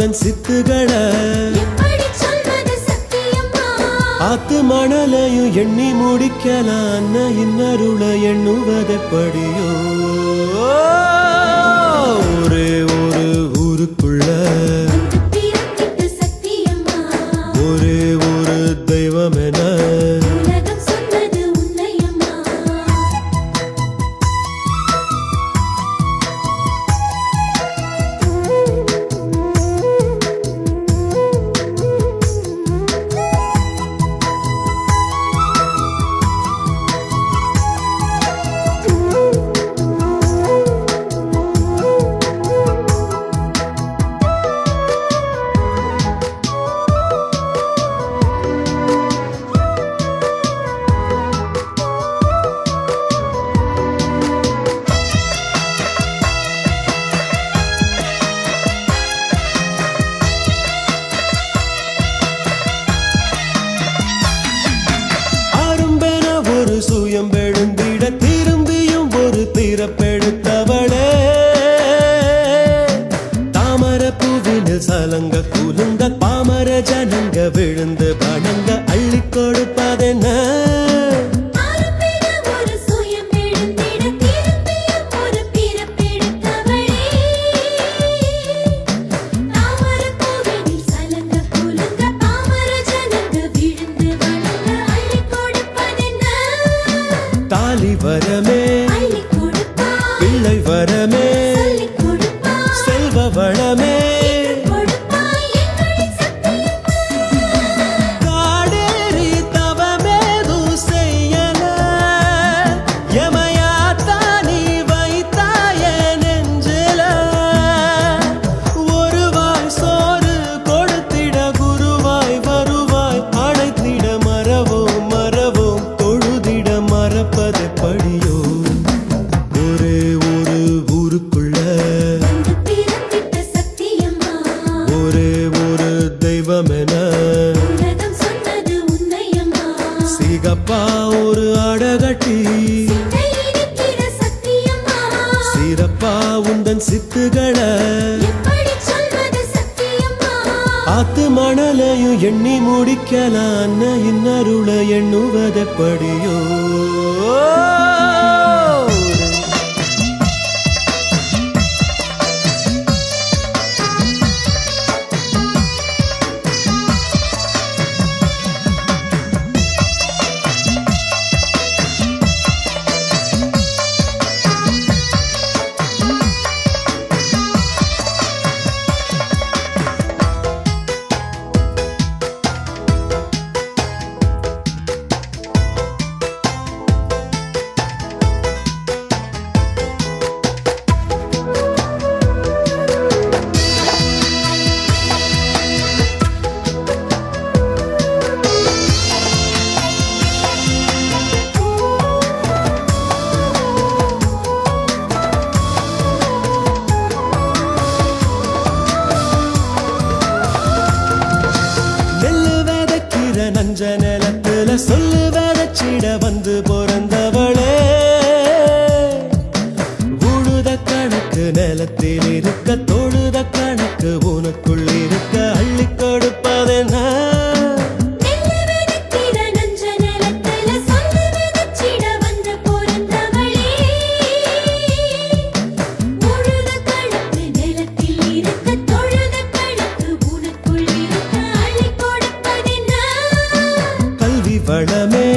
உந்தன் சித்துகள ஆத்து மணலையும் எண்ணி முடிக்கலாம் இன்னருள எண்ணுவதெப்படியோ ஒரே ஒரு ஊருக்குள்ள ஒரே ஒரு தெய்வம் என சுயம்பெழுந்திட திரும்பியும் ஒரு திறப்பெடுத்தவளே தாமர பூவினில் சலங்க குலுங்க பாமர ஜனங்க விழுந்து பணங்க அள்ளி கொடுப்பதென்ன தாலி வரமே பிள்ளை வரமே செல்வ வளமே காடேறி தவமேது செய்யல எமையாத்தா நீ வைத்தாய நெஞ்சில ஒருவாய் சோறு கொடுத்திட குருவாய் வருவாய் அழைத்திட மறவோம் மறவோம் தொழுதிட மறப்பதெப்படியோ ஒரே ஒரு ஊருக்குள்ள ஒரே ஒரு தெய்வம் என சிகப்பா ஒரு அடகட்டி சிறப்பா உந்தன் சித்துகள ஆத்து மணலையும் எண்ணி முடிக்கலாம் இன்னருள எண்ணுவதெப்படியோ நஞ்ச நிலத்துல சொல்லு வேதச்சிட வந்து பிறந்தவளே உழுத கணக்கு நிலத்தில் இருக்க தொழுத கணக்கு உனக்குள் இருக்க அள்ளி கொடுப்பதென்ன வளமே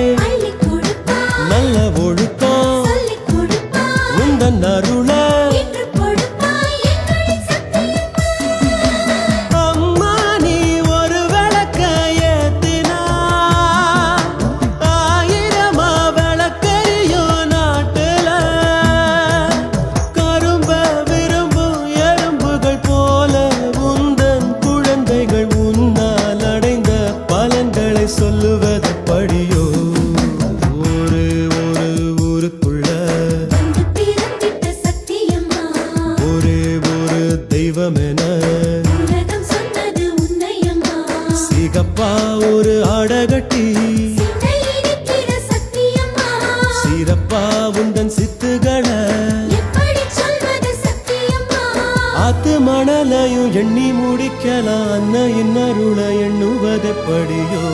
நல்ல ஒழுக்கம் உந்தன் அருள அம்மா நீ ஒரு விளக்க ஆத்து மணலையும் எண்ணி முடிக்கலாம் அன்னையின் அருளை எண்ணுவதெப்படியோ